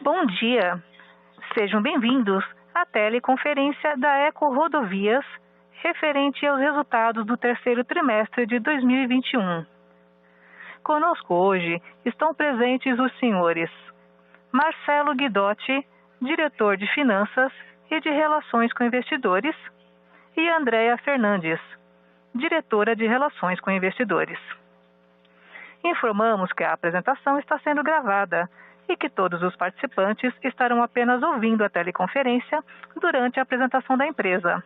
Bom dia, sejam bem-vindos à teleconferência da Eco Rodovias referente aos resultados do terceiro trimestre de 2021. Conosco hoje estão presentes os senhores Marcelo Guidotti, diretor de Finanças e de Relações com Investidores, e Andréa Fernandes, diretora de Relações com Investidores. Informamos que a apresentação está sendo gravada e que todos os participantes estarão apenas ouvindo a teleconferência durante a apresentação da empresa.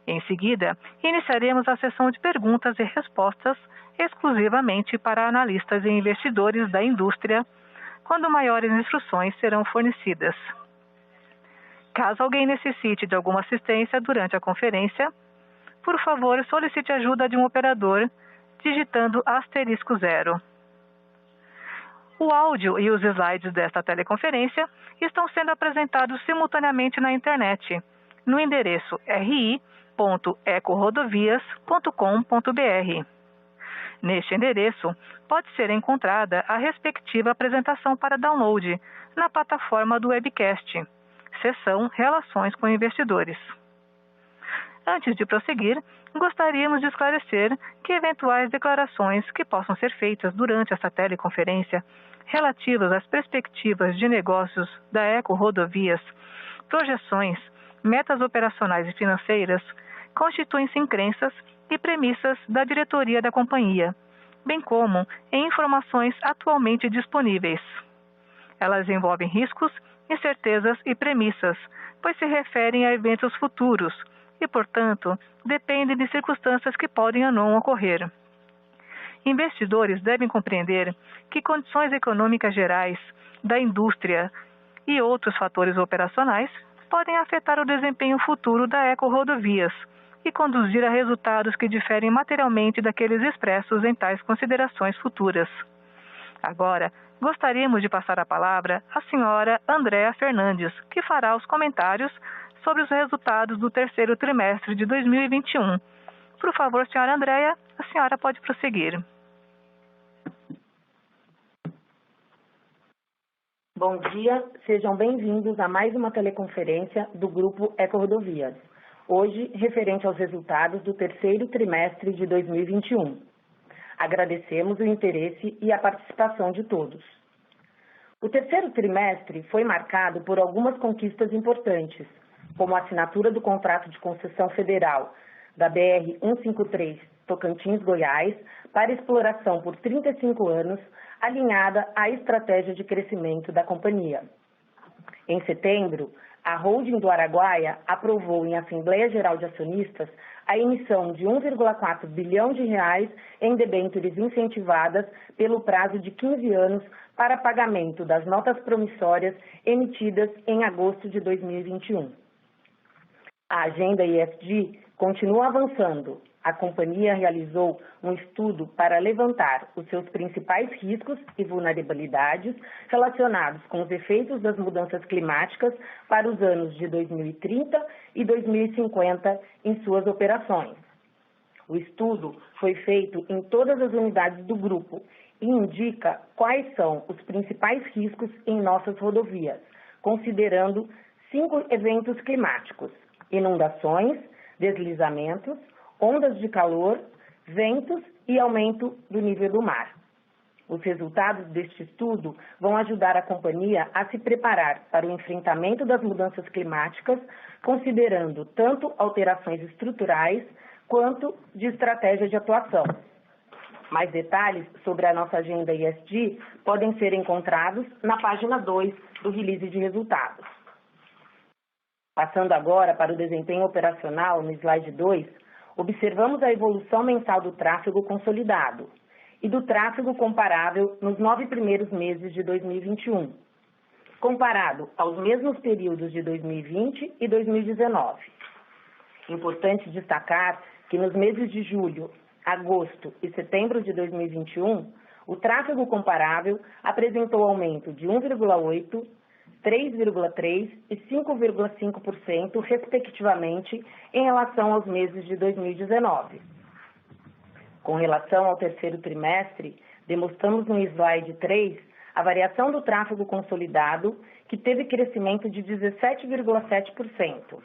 Em seguida, iniciaremos a sessão de perguntas e respostas exclusivamente para analistas e investidores da indústria, quando maiores instruções serão fornecidas. Caso alguém necessite de alguma assistência durante a conferência, por favor, solicite a ajuda de um operador digitando *0. O áudio e os slides desta teleconferência estão sendo apresentados simultaneamente na internet, no endereço ri.ecorodovias.com.br. Neste endereço, pode ser encontrada a respectiva apresentação para download na plataforma do webcast, seção Relações com Investidores. Antes de prosseguir, gostaríamos de esclarecer que eventuais declarações que possam ser feitas durante esta teleconferência relativas às perspectivas de negócios da Eco Rodovias, projeções, metas operacionais e financeiras, constituem-se em crenças e premissas da diretoria da companhia, bem como em informações atualmente disponíveis. Elas envolvem riscos, incertezas e premissas, pois se referem a eventos futuros e, portanto, dependem de circunstâncias que podem ou não ocorrer. Investidores devem compreender que condições econômicas gerais, da indústria e outros fatores operacionais podem afetar o desempenho futuro da Eco Rodovias e conduzir a resultados que diferem materialmente daqueles expressos em tais considerações futuras. Agora, gostaríamos de passar a palavra à senhora Andréa Fernandes, que fará os comentários sobre os resultados do terceiro trimestre de 2021. Por favor, senhora Andréa, a senhora pode prosseguir. Bom dia, sejam bem-vindos a mais uma teleconferência do Grupo Eco Rodovias, hoje referente aos resultados do terceiro trimestre de 2021. Agradecemos o interesse e a participação de todos. O terceiro trimestre foi marcado por algumas conquistas importantes, como a assinatura do contrato de concessão federal da BR-153 Tocantins-Goiás para exploração por 35 anos, alinhada à estratégia de crescimento da companhia. Em setembro, a Holding do Araguaia aprovou em Assembleia Geral de Acionistas a emissão de 1,4 bilhão de reais em debêntures incentivadas pelo prazo de 15 anos para pagamento das notas promissórias emitidas em agosto de 2021. A agenda ESG continua avançando. A companhia realizou um estudo para levantar os seus principais riscos e vulnerabilidades relacionados com os efeitos das mudanças climáticas para os anos de 2030 e 2050 em suas operações. O estudo foi feito em todas as unidades do grupo e indica quais são os principais riscos em nossas rodovias, considerando 5 eventos climáticos: inundações, deslizamentos, ondas de calor, ventos e aumento do nível do mar. Os resultados deste estudo vão ajudar a companhia a se preparar para o enfrentamento das mudanças climáticas, considerando tanto alterações estruturais quanto de estratégia de atuação. Mais detalhes sobre a nossa agenda ESG podem ser encontrados na página 2 do release de resultados. Passando agora para o desempenho operacional, no slide 2, observamos a evolução mensal do tráfego consolidado e do tráfego comparável nos 9 primeiros meses de 2021, comparado aos mesmos períodos de 2020 e 2019. Importante destacar que nos meses de julho, agosto e setembro de 2021, o tráfego comparável apresentou aumento de 1,8%, 3,3% e 5,5%, respectivamente, em relação aos meses de 2019. Com relação ao terceiro trimestre, demonstramos no slide 3 a variação do tráfego consolidado, que teve crescimento de 17,7%.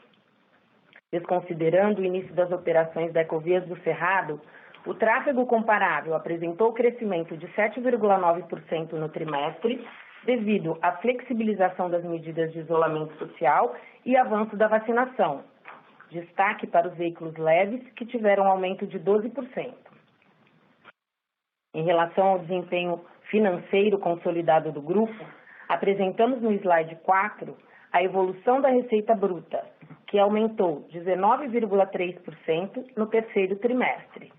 Desconsiderando o início das operações da Ecovias do Cerrado, o tráfego comparável apresentou crescimento de 7,9% no trimestre, devido à flexibilização das medidas de isolamento social e avanço da vacinação. Destaque para os veículos leves, que tiveram aumento de 12%. Em relação ao desempenho financeiro consolidado do grupo, apresentamos no slide 4 a evolução da receita bruta, que aumentou 19,3% no terceiro trimestre.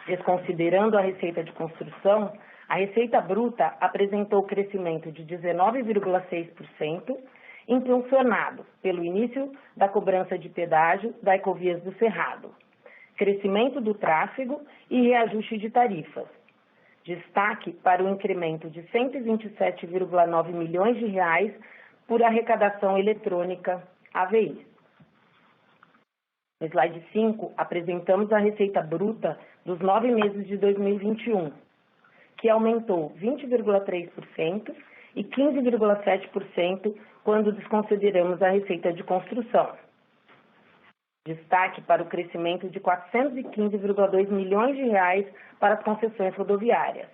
Desconsiderando a receita de construção, a receita bruta apresentou crescimento de 19,6%, impulsionado pelo início da cobrança de pedágio da Ecovias do Cerrado, crescimento do tráfego e reajuste de tarifas. Destaque para o incremento de 127,9 milhões de reais por arrecadação eletrônica AVI. No slide 5, apresentamos a receita bruta dos 9 meses de 2021, que aumentou 20,3% e 15,7% quando desconsideramos a receita de construção. Destaque para o crescimento de 415,2 milhões de reais para as concessões rodoviárias.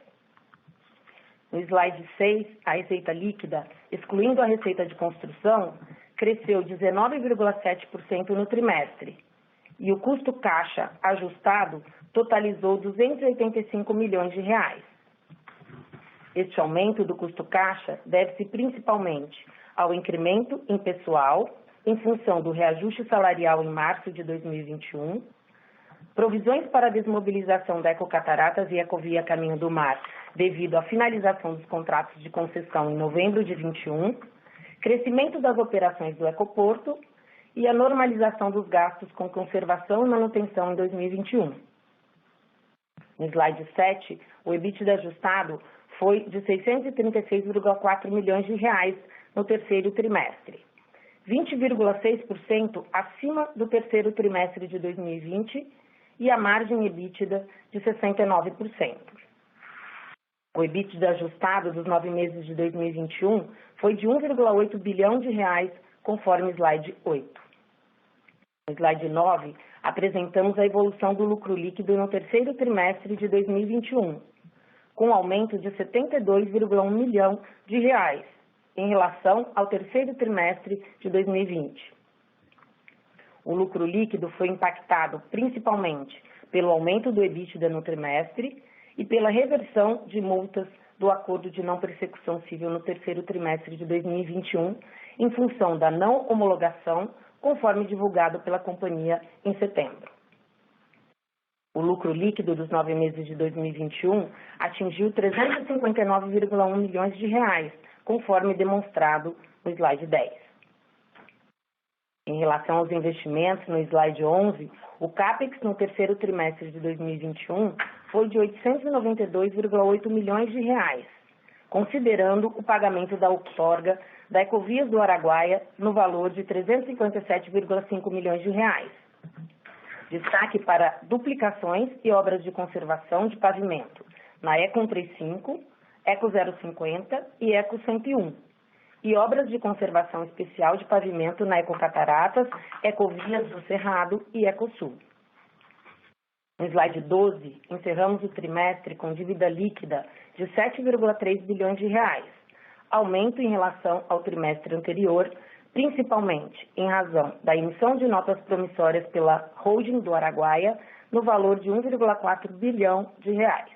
No slide 6, a receita líquida, excluindo a receita de construção, cresceu 19,7% no trimestre, e o custo caixa ajustado totalizou 285 milhões de reais. Este aumento do custo caixa deve-se principalmente ao incremento em pessoal, em função do reajuste salarial em março de 2021, provisões para a desmobilização da Ecocataratas e Ecovia Caminho do Mar, devido à finalização dos contratos de concessão em novembro de 2021, crescimento das operações do Ecoporto e a normalização dos gastos com conservação e manutenção em 2021. No slide 7, o EBITDA ajustado foi de 636,4 milhões de reais no terceiro trimestre, 20,6% acima do terceiro trimestre de 2020 e a margem EBITDA de 69%. O EBITDA ajustado dos 9 meses de 2021 foi de 1,8 bilhão de reais, conforme slide 8. No slide 9, apresentamos a evolução do lucro líquido no terceiro trimestre de 2021, com aumento de 72,1 milhão de reais em relação ao terceiro trimestre de 2020. O lucro líquido foi impactado principalmente pelo aumento do EBITDA no trimestre e pela reversão de multas do acordo de não persecução civil no terceiro trimestre de 2021, em função da não homologação, conforme divulgado pela companhia em setembro. O lucro líquido dos 9 meses de 2021 atingiu 359,1 milhões de reais, conforme demonstrado no slide 10. Em relação aos investimentos, no slide 11, o CAPEX no terceiro trimestre de 2021 foi de 892,8 milhões de reais, considerando o pagamento da outorga da Ecovias do Araguaia no valor de 357,5 milhões de reais. Destaque para duplicações e obras de conservação de pavimento na Eco 135, Eco 050 e Eco 101, e obras de conservação especial de pavimento na Ecocataratas, Ecovias do Cerrado e Ecosul. No slide 12, encerramos o trimestre com dívida líquida de 7,3 bilhões de reais, aumento em relação ao trimestre anterior, principalmente em razão da emissão de notas promissórias pela holding do Araguaia no valor de 1,4 bilhão de reais.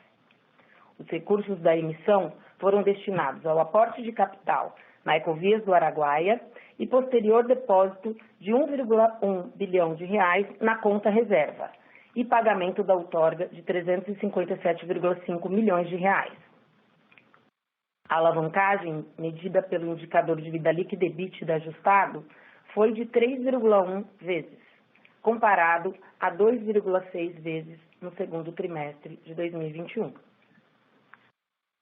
Os recursos da emissão foram destinados ao aporte de capital na Ecovias do Araguaia e posterior depósito de 1,1 bilhão de reais na conta reserva e pagamento da outorga de 357,5 milhões de reais. A alavancagem, medida pelo indicador de dívida líquida EBITDA ajustado, foi de 3,1 vezes, comparado a 2,6 vezes no segundo trimestre de 2021.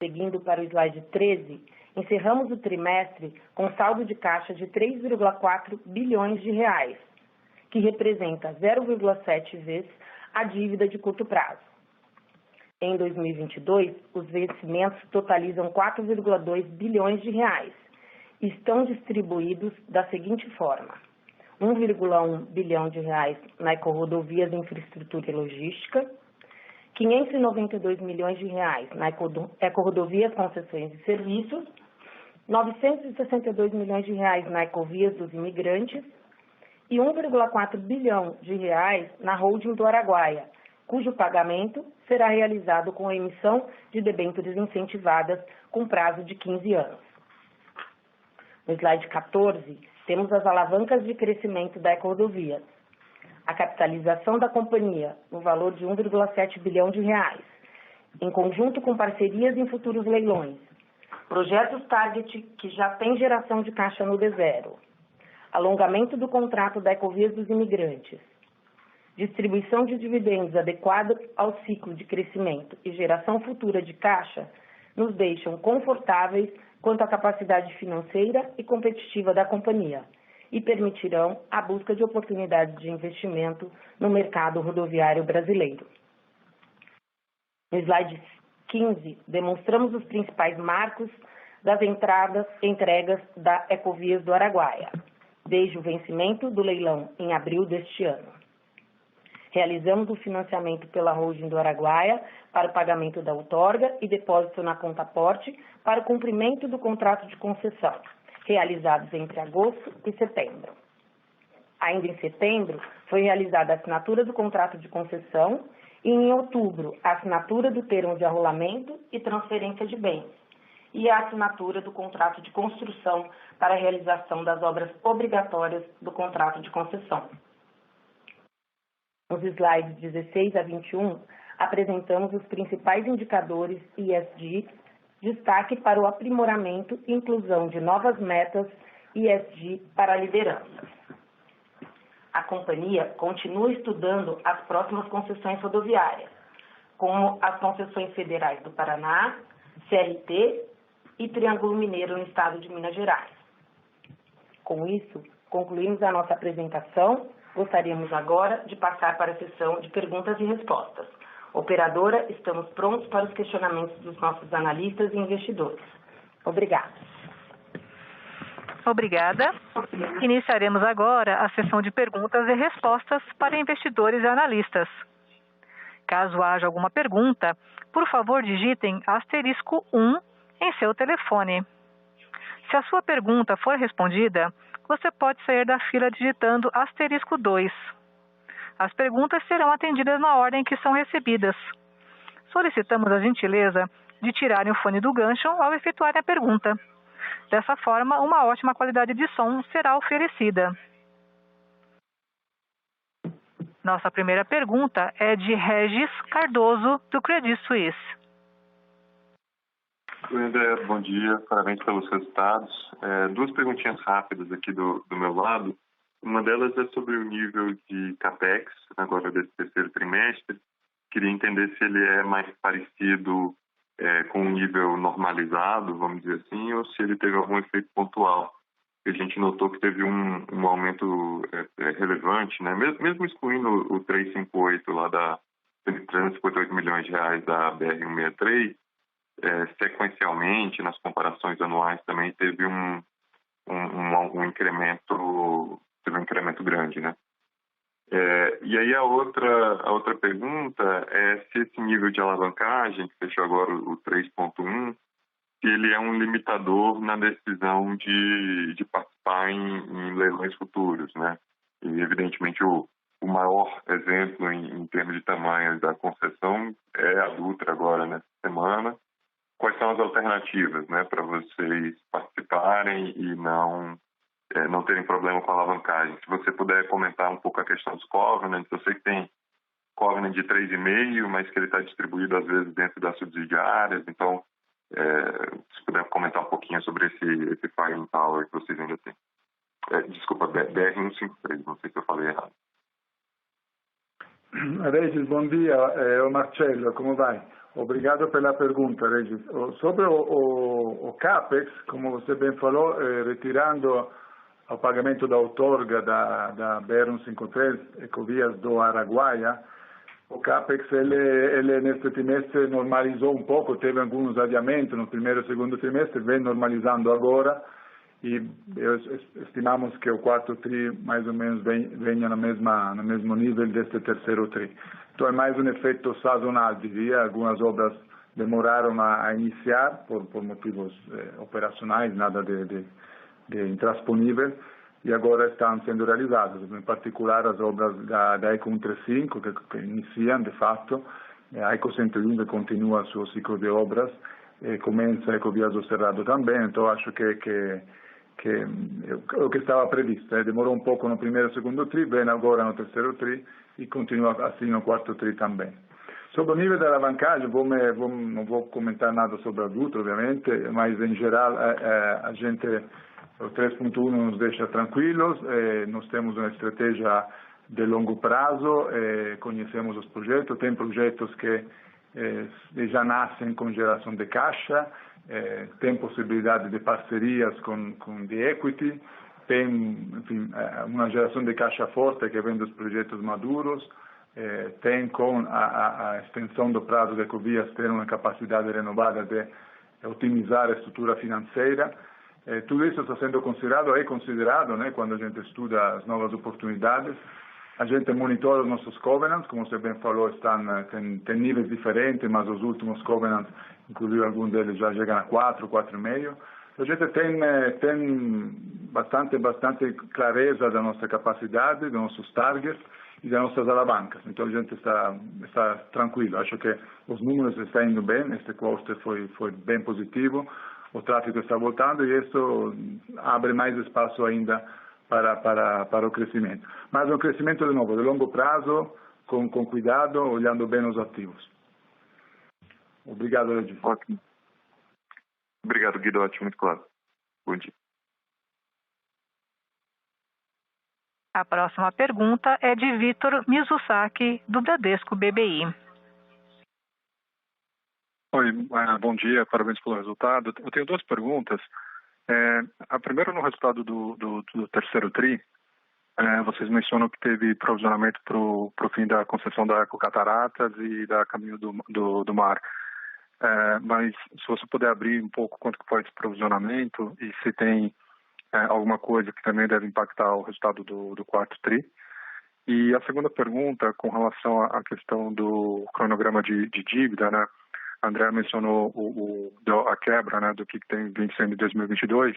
Seguindo para o slide 13, encerramos o trimestre com saldo de caixa de 3,4 bilhões de reais, que representa 0,7 vezes a dívida de curto prazo. Em 2022, os vencimentos totalizam 4,2 bilhões de reais e estão distribuídos da seguinte forma: 1,1 bilhão de reais na Ecorodovias Infraestrutura e Logística, 592 milhões de reais na Ecorodovias Concessões e Serviços, 962 milhões de reais na Ecovias dos Imigrantes e 1,4 bilhão de reais na Holding do Araguaia, cujo pagamento será realizado com a emissão de debêntures incentivadas com prazo de 15 anos. No slide 14, temos as alavancas de crescimento da Ecorodovias. A capitalização da companhia no valor de 1,7 bilhão de reais, em conjunto com parcerias em futuros leilões, projetos target que já tem geração de caixa no D0, alongamento do contrato da Ecovias dos Imigrantes, distribuição de dividendos adequada ao ciclo de crescimento e geração futura de caixa, nos deixam confortáveis quanto à capacidade financeira e competitiva da companhia e permitirão a busca de oportunidades de investimento no mercado rodoviário brasileiro. No slide 15, demonstramos os principais marcos das entregas da Ecovias do Araguaia, desde o vencimento do leilão em abril deste ano. Realizamos o financiamento pela Holding do Araguaia para o pagamento da outorga e depósito na conta aporte para o cumprimento do contrato de concessão, realizados entre agosto e setembro. Ainda em setembro, foi realizada a assinatura do contrato de concessão e, em outubro, a assinatura do termo de arrolamento e transferência de bens e a assinatura do contrato de construção para a realização das obras obrigatórias do contrato de concessão. Nos slides 16 a 21, apresentamos os principais indicadores ESG, destaque para o aprimoramento e inclusão de novas metas ESG para a liderança. A companhia continua estudando as próximas concessões rodoviárias, como as concessões federais do Paraná, CRT e Triângulo Mineiro no estado de Minas Gerais. Com isso, concluímos a nossa apresentação. Gostaríamos agora de passar para a sessão de perguntas e respostas. Operadora, estamos prontos para os questionamentos dos nossos analistas e investidores. Obrigada. Obrigada. Iniciaremos agora a sessão de perguntas e respostas para investidores e analistas. Caso haja alguma pergunta, por favor digitem *1 em seu telefone. Se a sua pergunta for respondida, você pode sair da fila digitando *2. As perguntas serão atendidas na ordem que são recebidas. Solicitamos a gentileza de tirarem o fone do gancho ao efetuarem a pergunta. Dessa forma, uma ótima qualidade de som será oferecida. Nossa primeira pergunta é de Regis Cardoso, do Credit Suisse. Oi, André, bom dia, parabéns pelos resultados. Duas perguntinhas rápidas aqui do meu lado. Uma delas é sobre o nível de CAPEX, agora desse terceiro trimestre. Queria entender se ele é mais parecido com um nível normalizado, vamos dizer assim, ou se ele teve algum efeito pontual. A gente notou que teve um aumento relevante, né? Mesmo excluindo o 358 lá da 358 milhões de reais da BR-163, sequencialmente, nas comparações anuais, também teve um incremento grande, né? E aí a outra pergunta é se esse nível de alavancagem, que fechou agora o 3.1, se ele é um limitador na decisão de participar em leilões futuros, né? E, evidentemente, o maior exemplo em termos de tamanho da concessão é a Dutra agora, nessa semana. Quais são as alternativas, né, para vocês participarem e não terem problema com a alavancagem? Se você puder comentar um pouco a questão dos covenants, eu sei que tem covenant de 3,5, mas que ele está distribuído às vezes dentro das subsidiárias, então se puder comentar um pouquinho sobre esse firing power que vocês ainda têm. Desculpa, BR-153, não sei se eu falei errado. Regis, bom dia, é o Marcelo, como vai? Obrigado pela pergunta, Regis. Sobre o CAPEX, como você bem falou, retirando o pagamento da outorga da BR-153, Ecovias do Araguaia, O CAPEX, ele neste trimestre normalizou um pouco, teve alguns adiamentos no primeiro e segundo trimestre, vem normalizando agora, e estimamos que o quarto TRI mais ou menos venha no mesmo nível deste terceiro TRI. Então é mais um efeito sazonal, diria. Algumas obras demoraram a iniciar por motivos operacionais, nada de intransponível, e agora estão sendo realizadas, em particular as obras da ECO 135, que iniciam de fato, a ECO 101 que continua o seu ciclo de obras, começa a Ecovias do Cerrado também, então acho que o que estava previsto, demorou um pouco no primeiro e segundo TRI, vem agora no terceiro TRI e continua assim no quarto TRI também. Sobre o nível da alavancagem, não vou comentar nada sobre a Dutra, obviamente, mas em geral a gente, o 3.1 nos deixa tranquilos, nós temos uma estratégia de longo prazo, conhecemos os projetos, tem projetos que já nascem com geração de caixa, tem possibilidade de parcerias com the equity, tem, enfim, uma geração de caixa forte que vem dos projetos maduros, tem com a extensão do prazo de Ecovias ter uma capacidade renovada de otimizar a estrutura financeira. Tudo isso está sendo considerado, né, quando a gente estuda as novas oportunidades. A gente monitora os nossos covenants, como você bem falou, tem níveis diferentes, mas os últimos covenants, inclusive alguns deles já chegam a 4, 4,5. A gente tem bastante clareza da nossa capacidade, dos nossos targets e das nossas alavancas. Então a gente está tranquilo. Acho que os números estão indo bem, este quarter foi bem positivo, o tráfego está voltando e isso abre mais espaço ainda para o crescimento. Mas um crescimento, de novo, de longo prazo, com cuidado, olhando bem os ativos. Obrigado, Regis. Ótimo. Obrigado, Guidotti, muito claro. Bom dia. A próxima pergunta é de Vitor Mizusaki, do Bradesco BBI. Oi, bom dia, parabéns pelo resultado. Eu tenho duas perguntas. A primeira, no resultado do terceiro TRI, vocês mencionam que teve provisionamento para o fim da concessão da Eco Cataratas e da Caminho do Mar. Mas se você puder abrir um pouco quanto foi esse provisionamento e se tem alguma coisa que também deve impactar o resultado do quarto TRI. E a segunda pergunta, com relação à questão do cronograma de dívida, né? A André mencionou a quebra, né, do que tem vencendo em 2022,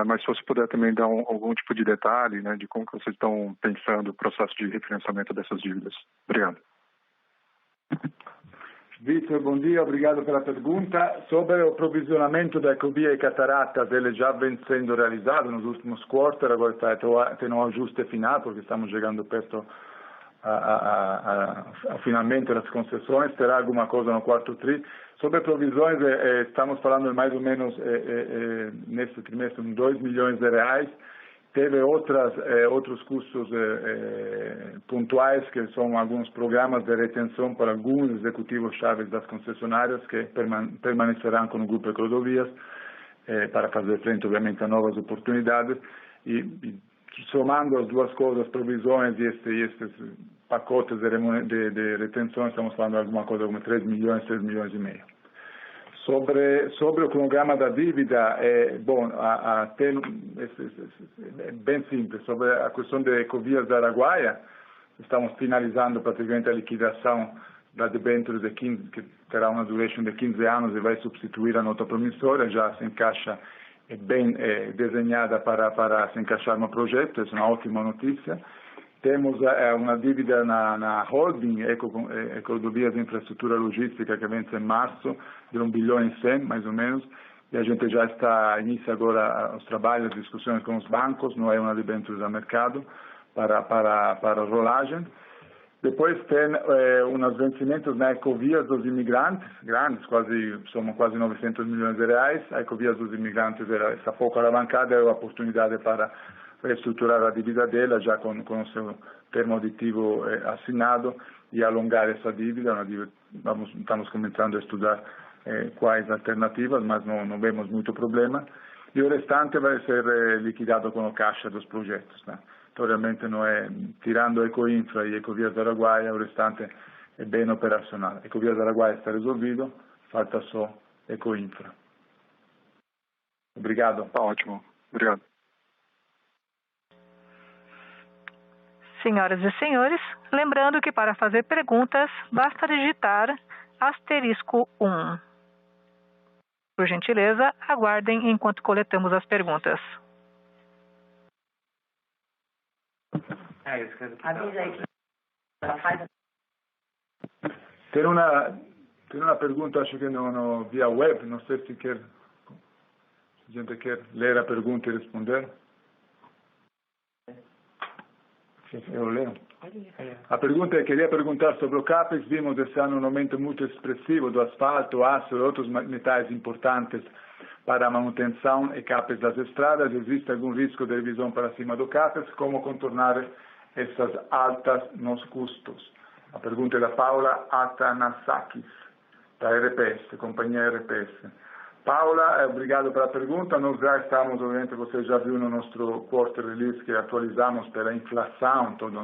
mas se você puder também dar algum tipo de detalhe, né, de como que vocês estão pensando o processo de refinanciamento dessas dívidas. Obrigado. Vitor, bom dia, obrigado pela pergunta. Sobre o provisionamento da Ecovia e Cataratas, ele já vem sendo realizado nos últimos quartos, agora está tendo um ajuste final, porque estamos chegando perto ao finalmente das concessões, terá alguma coisa no quarto TRI. Sobre provisões, estamos falando de mais ou menos, neste trimestre, de 2 milhões de reais. Teve outros custos pontuais, que são alguns programas de retenção para alguns executivos chaves das concessionárias que permanecerão com o Grupo Ecovias para fazer frente, obviamente, a novas oportunidades. E somando as duas coisas, provisões e estes pacotes de retenção, estamos falando de alguma coisa como 3 milhões e meio. Sobre o cronograma da dívida, é bem simples. Sobre a questão de Ecovias da Araguaia, estamos finalizando praticamente a liquidação da debênture que terá uma duration de 15 anos e vai substituir a nota promissória, já se encaixa, bem desenhada para se encaixar no projeto, essa é uma ótima notícia. Temos uma dívida na holding, Ecovias Infraestrutura Logística, que vence em março, de 1 bilhão e 100, mais ou menos, e a gente já inicia agora os trabalhos, discussões com os bancos, não é uma debênture a mercado, para a rolagem. Depois tem uns vencimentos na Ecovias dos Imigrantes, grandes, somam quase 900 milhões de reais. A Ecovias dos Imigrantes está pouco alavancada, é uma oportunidade para reestruturar a dívida dela, já com o seu termo aditivo assinado, e alongar essa dívida. Estamos começando a estudar quais alternativas, mas não vemos muito problema. E o restante vai ser liquidado com o caixa dos projetos, né? Então, realmente não é, tirando Ecoinfra e Ecovias do Araguaia, o restante é bem operacional. Ecovias do Araguaia está resolvido, falta só Ecoinfra. Obrigado. Tá ótimo. Obrigado. Senhoras e senhores, lembrando que para fazer perguntas, basta digitar *1. Por gentileza, aguardem enquanto coletamos as perguntas. Avisa aí. Tem uma pergunta, acho que no via web, não sei se a gente quer ler a pergunta e responder. Eu leio. A pergunta é, queria perguntar sobre o CAPEX. Vimos esse ano um aumento muito expressivo do asfalto, aço e outros metais importantes para a manutenção e CAPEX das estradas. Existe algum risco de revisão para cima do CAPEX? Como contornar essas altas nos custos? A pergunta é da Paula Atanasakis, da RPS, companhia RPS. Paula, obrigado pela pergunta. Nós já estamos, obviamente, você já viu no nosso quarter release que atualizamos pela inflação toda a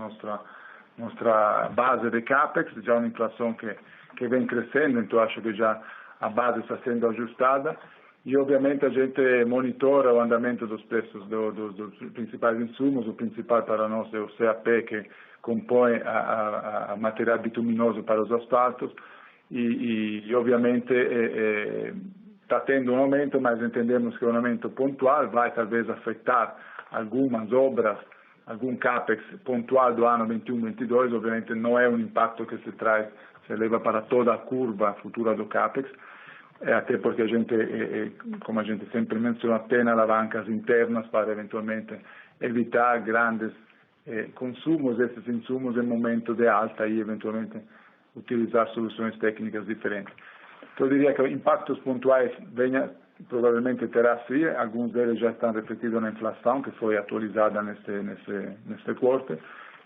nossa base de CAPEX, já uma inflação que vem crescendo, então acho que já a base está sendo ajustada. E, obviamente, a gente monitora o andamento dos preços dos principais insumos. O principal para nós é o CAP, que compõe a material bituminoso para os asfaltos. E obviamente, está tendo um aumento, mas entendemos que é um aumento pontual, vai talvez afetar algumas obras, algum CAPEX pontual do ano 21-22, obviamente não é um impacto que se leva para toda a curva futura do CAPEX, até porque a gente, como a gente sempre menciona, tem alavancas internas para eventualmente evitar grandes consumos desses insumos em momento de alta e eventualmente utilizar soluções técnicas diferentes. Então, eu diria que impactos pontuais provavelmente terá sim, alguns deles já estão refletidos na inflação, que foi atualizada neste quarto,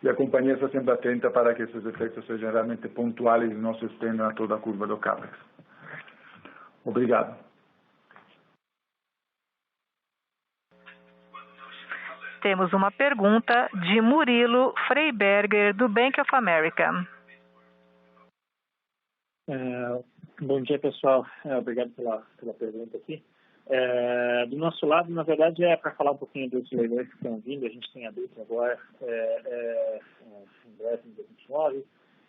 e a companhia está sempre atenta para que esses efeitos sejam realmente pontuais e não se estendam a toda a curva do CAPEX. Obrigado. Temos uma pergunta de Murilo Freiberger, do Bank of America. Bom dia, pessoal. Obrigado pela pergunta aqui. Do nosso lado, na verdade, é para falar um pouquinho dos leilões que estão vindo. A gente tem a Dutra agora em breve, em 2029,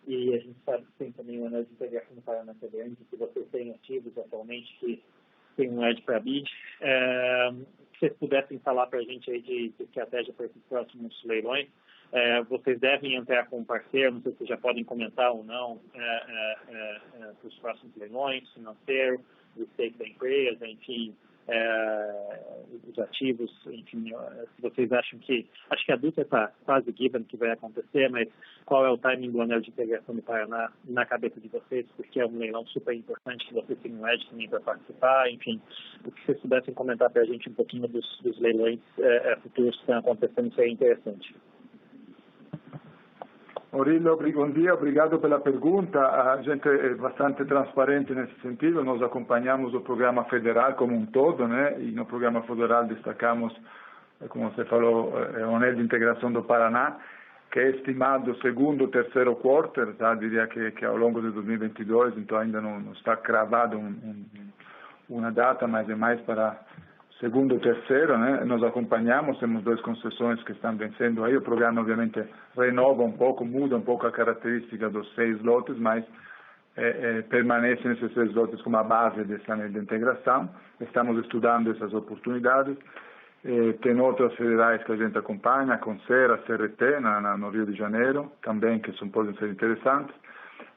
e a gente sabe que tem também o anel de integração do Paraná Grande, que vocês têm ativos atualmente, que tem um edge para bid. Se vocês pudessem falar para a gente aí de estratégia para esses próximos leilões. Vocês devem entrar com um parceiro, não sei se já podem comentar ou não, para os próximos leilões, financeiro, o stake da empresa, enfim, os ativos, enfim, se vocês acham acho que a Dutra está quase given que vai acontecer, mas qual é o timing do anel de integração do Paraná na cabeça de vocês, porque é um leilão super importante, que vocês têm um edge também para participar, enfim, o que vocês pudessem comentar para a gente um pouquinho dos leilões futuros que estão acontecendo, seria interessante. Murilo, bom dia, obrigado pela pergunta. A gente é bastante transparente nesse sentido, nós acompanhamos o programa federal como um todo, né? E no programa federal destacamos, como você falou, o anel de integração do Paraná, que é estimado segundo ou terceiro quarter, tá? Diria que ao longo de 2022, então ainda não está cravado uma data, mas é mais para segundo ou terceiro, né? Nós acompanhamos, temos 2 concessões que estão vencendo aí, o programa obviamente renova um pouco, muda um pouco a característica dos 6 lotes, mas permanece nesses 6 lotes como a base dessa anel de integração. Estamos estudando essas oportunidades. Tem outras federais que a gente acompanha, a Concer, a CRT, no Rio de Janeiro, também que podem ser interessantes.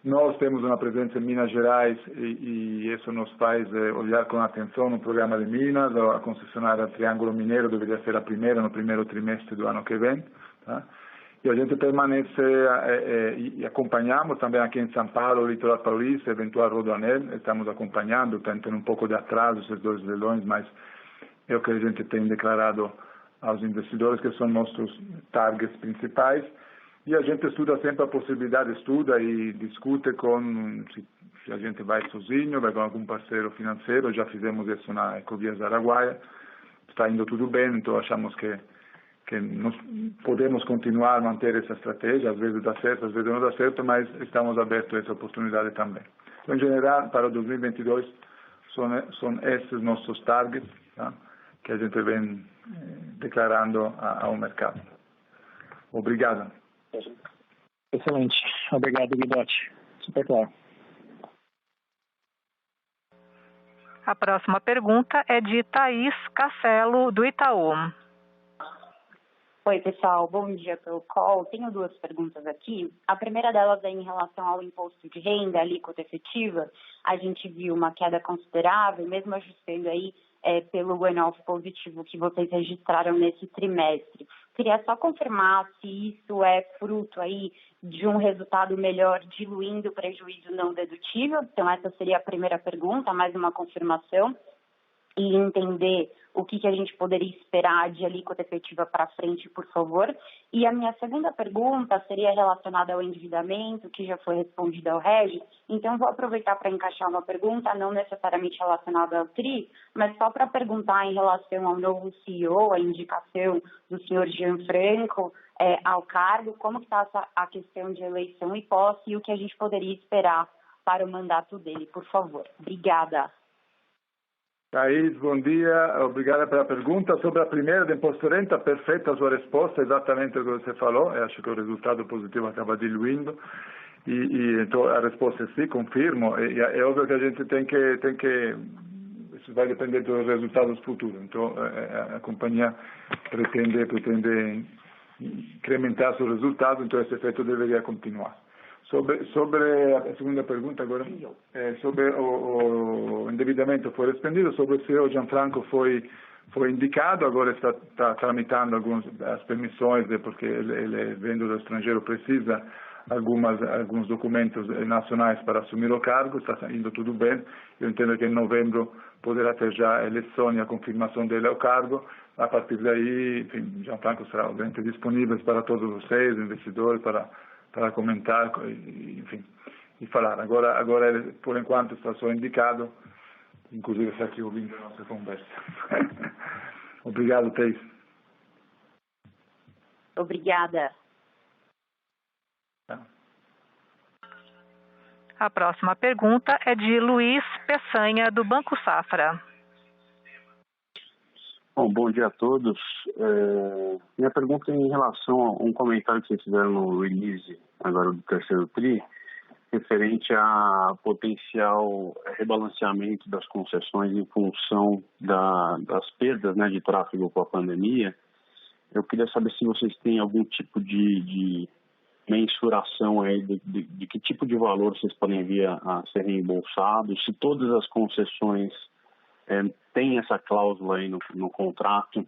Nós temos uma presença em Minas Gerais e isso nos faz olhar com atenção no programa de Minas. A concessionária Triângulo Mineiro deveria ser a primeira no primeiro trimestre do ano que vem. Tá? E a gente permanece e acompanhamos também aqui em São Paulo, o Litoral Paulista, eventual Rodoanel. Estamos acompanhando, tendo um pouco de atraso esses 2 leilões, mas é o que a gente tem declarado aos investidores, que são nossos targets principais. E a gente estuda sempre a possibilidade, estuda e discute se a gente vai sozinho, vai com algum parceiro financeiro. Já fizemos isso na Ecovias Araguaia. está indo tudo bem, então achamos que nós podemos continuar a manter essa estratégia, às vezes dá certo, às vezes não dá certo, mas estamos abertos a essa oportunidade também. Então, em geral, para 2022, são esses nossos targets, tá? Que a gente vem declarando ao mercado. Obrigado. Excelente. Obrigado, Guidotti. Super claro. A próxima pergunta é de Thaís Castelo, do Itaú. Oi, pessoal. Bom dia pelo call. Tenho duas perguntas aqui. A primeira delas é em relação ao imposto de renda, alíquota efetiva. A gente viu uma queda considerável, mesmo ajustando aí pelo one-off positivo que vocês registraram nesse trimestre. Queria só confirmar se isso é fruto aí de um resultado melhor diluindo o prejuízo não dedutível. Então, essa seria a primeira pergunta, mais uma confirmação. E entender o que a gente poderia esperar de alíquota efetiva para frente, por favor. E a minha segunda pergunta seria relacionada ao endividamento, que já foi respondida ao Regis. Então, vou aproveitar para encaixar uma pergunta, não necessariamente relacionada ao TRI, mas só para perguntar em relação ao novo CEO, a indicação do senhor Gianfranco ao cargo, como que está a questão de eleição e posse e o que a gente poderia esperar para o mandato dele, por favor. Obrigada. Thaís, bom dia, obrigada pela pergunta. Sobre a primeira do imposto de renda, perfeita a sua resposta, exatamente o que você falou. Eu acho que o resultado positivo acaba diluindo então a resposta é sim, confirmo. É óbvio que a gente tem que isso vai depender dos resultados futuros. Então a companhia pretende incrementar seus resultados, então esse efeito deveria continuar. Sobre a segunda pergunta agora, sobre o endividamento foi respondido, sobre o CEO Gianfranco foi indicado, agora está tramitando as permissões, porque ele vendo do estrangeiro precisa alguns documentos nacionais para assumir o cargo, está indo tudo bem. Eu entendo que em novembro poderá ter já a eleição e a confirmação dele ao cargo. A partir daí, enfim, Gianfranco será obviamente disponível para todos vocês, investidores, para comentar, enfim, e falar. Agora ele, por enquanto, está só indicado, inclusive está aqui ouvindo a nossa conversa. Obrigado, Thaís. Obrigada. A próxima pergunta é de Luiz Peçanha, do Banco Safra. Bom dia a todos. Minha pergunta é em relação a um comentário que vocês fizeram no release agora do terceiro TRI, referente a potencial rebalanceamento das concessões em função das perdas, né, de tráfego com a pandemia. Eu queria saber se vocês têm algum tipo de mensuração aí de que tipo de valor vocês podem vir a ser reembolsados, se todas as concessões tem essa cláusula aí no contrato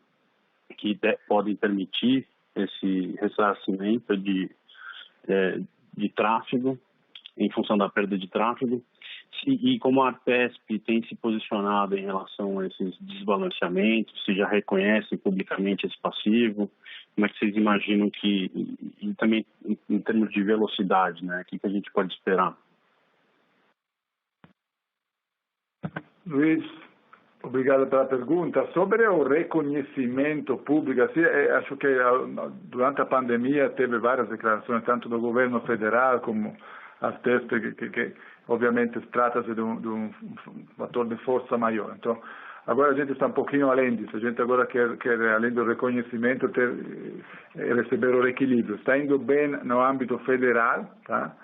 que podem permitir esse ressarcimento de tráfego em função da perda de tráfego, e como a Artesp tem se posicionado em relação a esses desbalanceamentos, se já reconhece publicamente esse passivo, como é que vocês imaginam e também em termos de velocidade, né, o que a gente pode esperar? Luiz, obrigado pela pergunta. Sobre o reconhecimento público, acho que durante a pandemia teve várias declarações, tanto do governo federal como Artesp, que obviamente trata-se de um fator de força maior. Então, agora a gente está um pouquinho além disso. A gente agora quer além do reconhecimento, receber o equilíbrio. Está indo bem no âmbito federal, tá?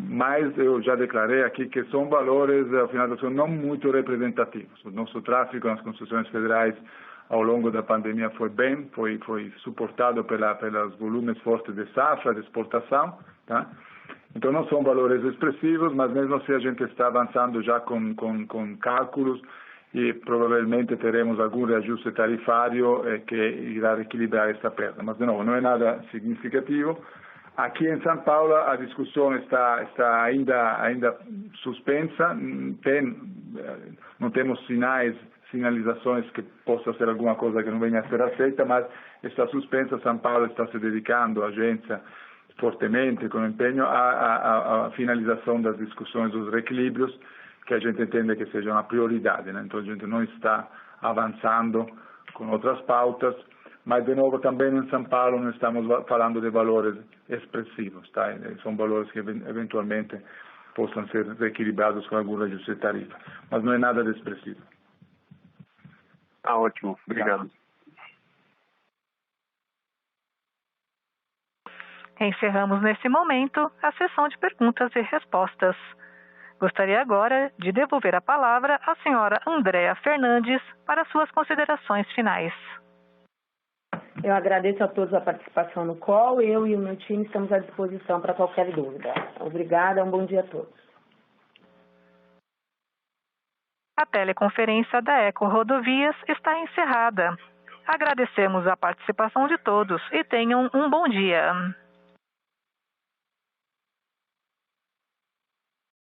Mas eu já declarei aqui que são valores, afinal de contas, não muito representativos. O nosso tráfego nas concessões federais ao longo da pandemia foi suportado pelos volumes fortes de safra, de exportação, tá? Então não são valores expressivos, mas mesmo assim a gente está avançando já com cálculos e provavelmente teremos algum reajuste tarifário que irá equilibrar esta perda. Mas de novo, não é nada significativo. Aqui em São Paulo a discussão está ainda suspensa, não temos sinalizações que possa ser alguma coisa que não venha a ser aceita, mas está suspensa. São Paulo está se dedicando, a agência, fortemente, com empenho, à finalização das discussões dos reequilíbrios, que a gente entende que seja uma prioridade, né? Então a gente não está avançando com outras pautas, mas, de novo, também em São Paulo não estamos falando de valores expressivos, tá? São valores que eventualmente possam ser reequilibrados com algum ajuste de tarifa, mas não é nada de expressivo. Ótimo, obrigado. Encerramos nesse momento a sessão de perguntas e respostas. Gostaria agora de devolver a palavra à senhora Andréa Fernandes para suas considerações finais. Eu agradeço a todos a participação no call. Eu e o meu time estamos à disposição para qualquer dúvida. Obrigada, um bom dia a todos. A teleconferência da EcoRodovias está encerrada. Agradecemos a participação de todos e tenham um bom dia.